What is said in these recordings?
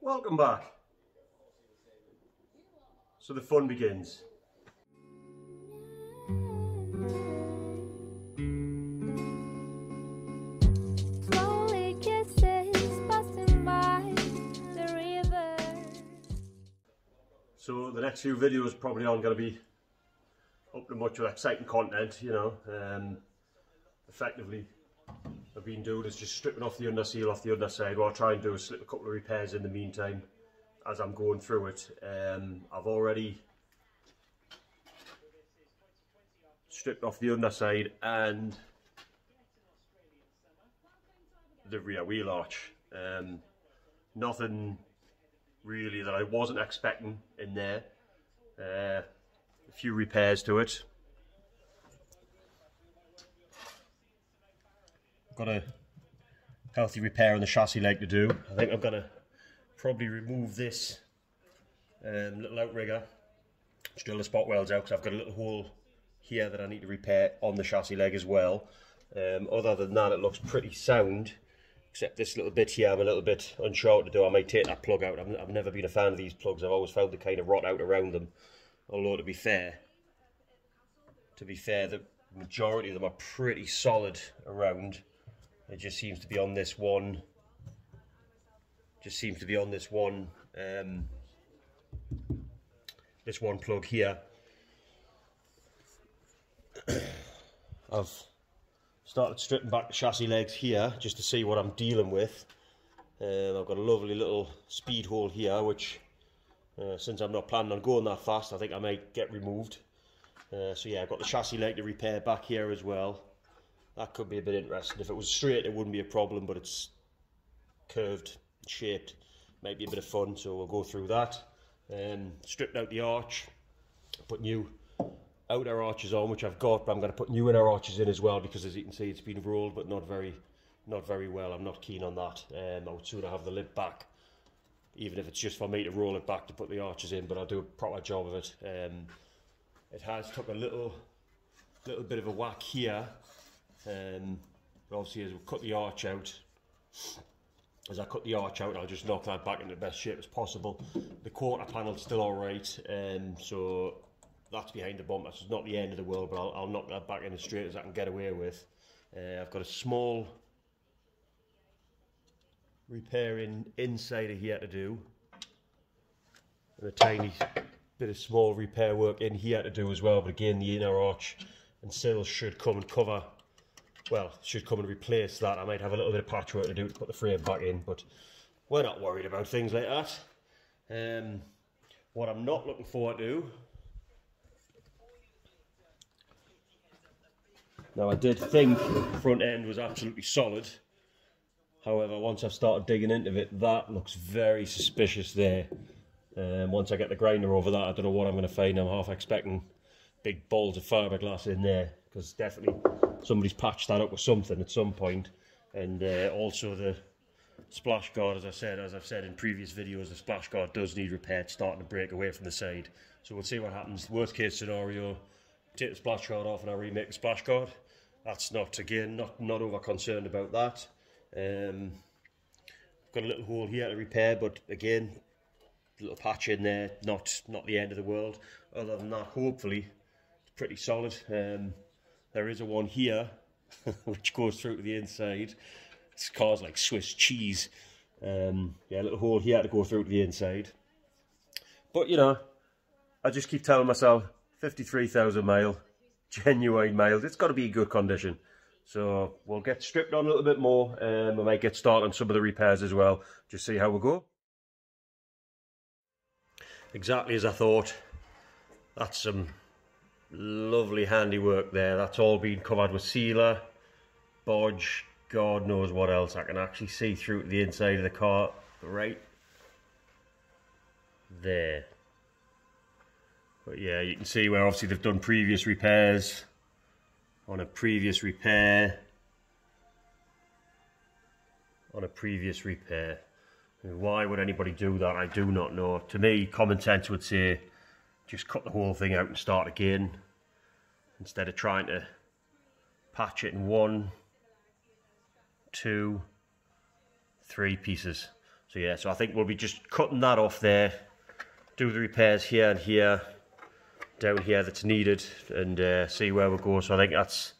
Welcome back. So the fun begins. So the next few videos probably aren't going to be up to much of exciting content, you know. Effectively, I've been doing is just stripping off the underseal off the underside. What I'll try and do is slip a couple of repairs in the meantime as I'm going through it. I've already stripped off the underside and the rear wheel arch. Nothing really that I wasn't expecting in there. A few repairs to it. Got a healthy repair on the chassis leg to do. I think I'm gonna probably remove this little outrigger, drill the spot welds out, because I've got a little hole here that I need to repair on the chassis leg as well. Other than that, it looks pretty sound, except this little bit here I'm a little bit unsure what to do. I might take that plug out. I've never been a fan of these plugs. I've always found they kind of rot out around them. Although to be fair, the majority of them are pretty solid around. It just seems to be on this one. This one plug here. I've started stripping back the chassis legs here just to see what I'm dealing with. I've got a lovely little speed hole here, which since I'm not planning on going that fast, I think I might get removed. So yeah, I've got the chassis leg to repair back here as well. That could be a bit interesting. If it was straight, it wouldn't be a problem, but it's curved, shaped, might be a bit of fun, so we'll go through that. Stripped out the arch, put new outer arches on, which I've got, but I'm going to put new inner arches in as well, because as you can see, it's been rolled, but not very well. I'm not keen on that. I would sooner have the lip back, even if it's just for me to roll it back to put the arches in, but I'll do a proper job of it. It has took a little bit of a whack here. But obviously as we cut the arch out, I'll just knock that back into the best shape as possible. The quarter panel's still alright, so that's behind the bumper. It's not the end of the world, but I'll knock that back in as straight as I can get away with. I've got a small repairing inside of here to do, and a tiny bit of small repair work in here to do as well, but again the inner arch and sills should come and cover. Well, should come and replace that. I might have a little bit of patchwork to do to put the frame back in, but we're not worried about things like that. What I'm not looking forward to... Now, I did think the front end was absolutely solid. However, once I've started digging into it, that looks very suspicious there. Once I get the grinder over that, I don't know what I'm going to find. I'm half expecting big balls of fiberglass in there, because definitely... somebody's patched that up with something at some point. And also the splash guard, as I've said in previous videos, the splash guard does need repair. It's starting to break away from the side, so we'll see what happens. Worst case scenario, take the splash guard off and I remake the splash guard. That's not over concerned about that. Got a little hole here to repair, but again, a little patch in there, not the end of the world. Other than that, hopefully it's pretty solid. There is a one here which goes through to the inside. This car's like Swiss cheese. Yeah, a little hole here to go through to the inside. But you know, I just keep telling myself 53,000 mile, genuine miles. It's got to be in good condition. So we'll get stripped on a little bit more. We might get started on some of the repairs as well. Just see how we go. Exactly as I thought. That's some lovely handiwork there. That's all been covered with sealer, bodge, God knows what else. I can actually see through to the inside of the car right there. But yeah, you can see where obviously they've done previous repairs on a previous repair on a previous repair. Why would anybody do that? I do not know. To me, common sense would say just cut the whole thing out and start again, instead of trying to patch it in 1, 2, 3 pieces. So So yeah, so I think we'll be just cutting that off there, do the repairs here and here, down here that's needed, and see where we go. So I think that's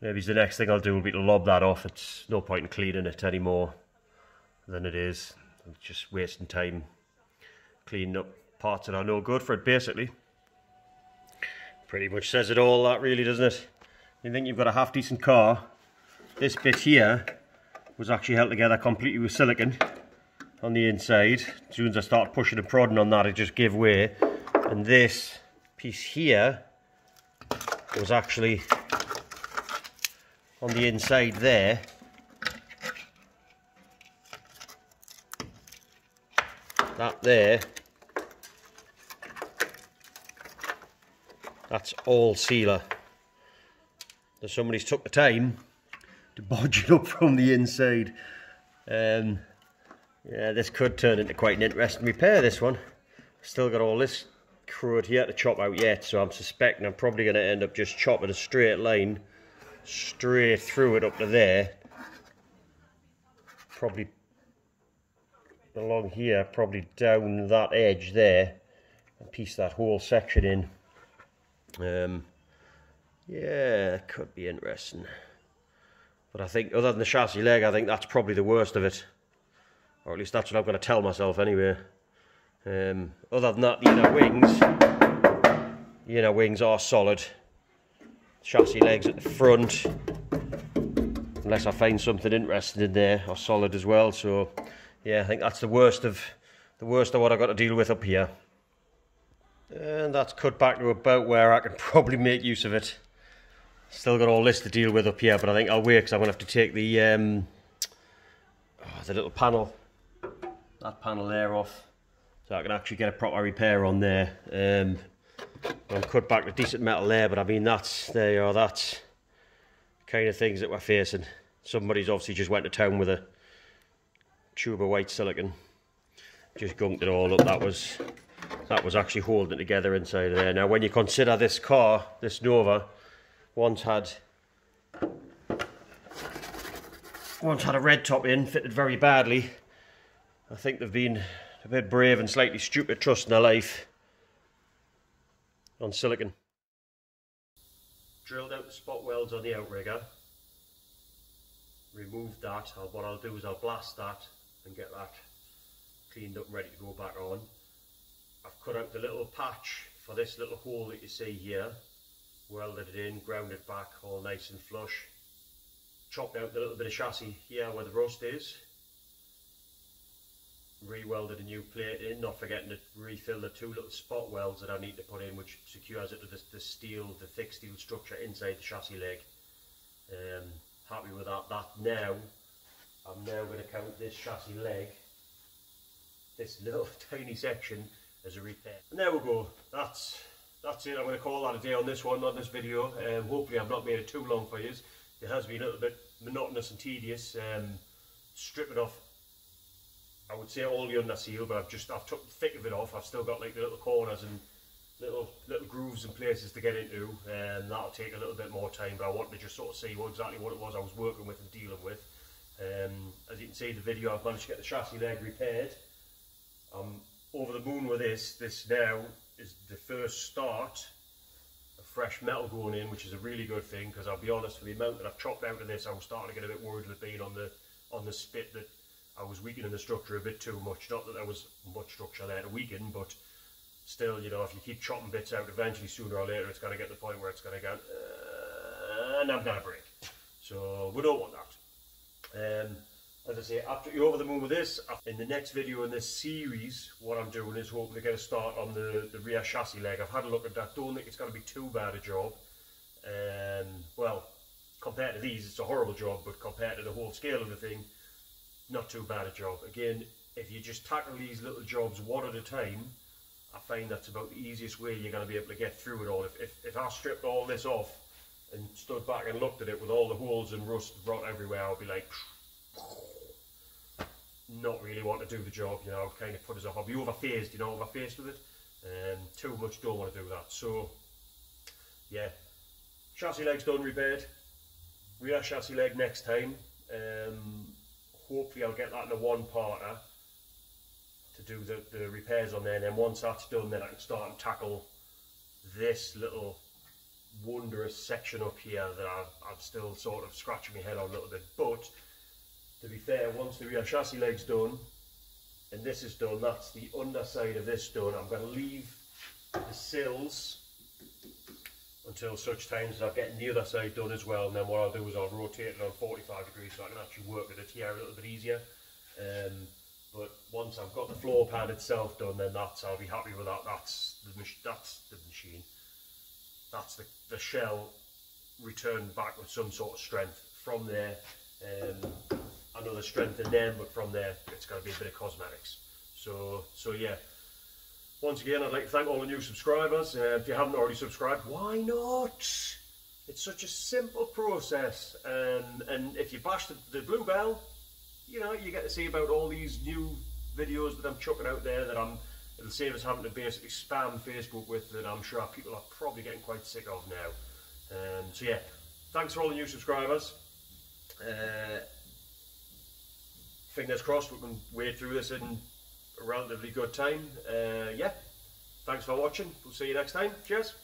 maybe the next thing I'll do will be to lob that off. It's no point in cleaning it any more than it is. It's just wasting time cleaning up parts that are no good for it, basically. Pretty much says it all, that really, doesn't it? You think you've got a half decent car. This bit here was actually held together completely with silicone on the inside. As soon as I started pushing and prodding on that, it just gave way. And this piece here was actually on the inside there. That there, that's all sealer. So somebody's took the time to bodge it up from the inside. Yeah, this could turn into quite an interesting repair, this one. Still got all this crud here to chop out yet, so I'm suspecting I'm probably going to end up just chopping a straight line straight through it up to there. Probably along here, probably down that edge there, and piece that whole section in. Yeah, it could be interesting. But I think, other than the chassis leg, I think that's probably the worst of it. Or at least that's what I'm going to tell myself anyway. Other than that, the inner wings are solid. Chassis legs at the front, unless I find something interesting in there, are solid as well. So yeah, I think that's the worst of what I've got to deal with up here. And that's cut back to about where I can probably make use of it. Still got all this to deal with up here, but I think I'll wait because I'm going to have to take the little panel, that panel there off, so I can actually get a proper repair on there. I'll cut back the decent metal there, but I mean that's kind of things that we're facing. Somebody's obviously just went to town with a tube of white silicone, just gunked it all up. That was actually holding it together inside of there. Now when you consider this car, this Nova, once had a red top in, fitted very badly. I think they've been a bit brave and slightly stupid trusting their life on silicone. Drilled out the spot welds on the outrigger, removed that. What I'll do is I'll blast that and get that cleaned up and ready to go back on. I've cut out the little patch for this little hole that you see here, welded it in, ground it back all nice and flush, chopped out the little bit of chassis here where the rust is, re-welded a new plate in, not forgetting to refill the two little spot welds that I need to put in, which secures it to the thick steel structure inside the chassis leg. Happy with that. Now I'm now going to count this chassis leg, this little tiny section, as a repair. And there we go. That's it. I'm going to call that a day on this one, on this video. Hopefully I've not made it too long for you. It has been a little bit monotonous and tedious. Stripping off, I would say, all the underseal, but I've took the thick of it off. I've still got like the little corners and little grooves and places to get into, and that'll take a little bit more time, but I wanted to just sort of see exactly what it was I was working with and dealing with. As you can see in the video, I've managed to get the chassis leg repaired. I'm over the moon with this. This now is the first start of fresh metal going in, which is a really good thing, because I'll be honest, for the amount that I've chopped out of this, I was starting to get a bit worried with being on the spit that I was weakening the structure a bit too much. Not that there was much structure there to weaken, but still, you know, if you keep chopping bits out, eventually sooner or later it's going to get to the point where it's going to go, and I'm going to break. So we don't want that. As I say, after you're over the moon with this, in the next video in this series, what I'm doing is hoping to get a start on the rear chassis leg. I've had a look at that. Don't think it's going to be too bad a job. Well, compared to these, it's a horrible job, but compared to the whole scale of the thing, not too bad a job. Again, if you just tackle these little jobs one at a time, I find that's about the easiest way you're going to be able to get through it all. If I stripped all this off and stood back and looked at it with all the holes and rust rot everywhere, I'll be like, not really want to do the job, you know, kind of put as a hobby. Overphased, you know, overphased with it. Too much, don't want to do that. So, yeah, chassis leg's done, repaired. Rear chassis leg next time. Hopefully I'll get that in a one-parter. do the repairs on there, and then once that's done, then I can start and tackle this little wondrous section up here that I'm still sort of scratching my head on a little bit. But to be fair, once the rear chassis leg's done and this is done, that's the underside of this done. I'm going to leave the sills until such times as I'm getting the other side done as well, and then what I'll do is I'll rotate it on 45 degrees so I can actually work with it here a little bit easier. But once I've got the floor pan itself done, then I'll be happy with that. That's the machine. That's the shell returned back with some sort of strength. From there, I know there's strength in them, but from there it's got to be a bit of cosmetics. So yeah. Once again, I'd like to thank all the new subscribers. If you haven't already subscribed, why not? It's such a simple process, and if you bash the blue bell, you know, you get to see about all these new videos that I'm chucking out there that it'll save us having to basically spam Facebook with, that I'm sure people are probably getting quite sick of now. So yeah, thanks for all the new subscribers. Fingers crossed we can wade through this in a relatively good time. Yeah, thanks for watching. We'll see you next time. Cheers.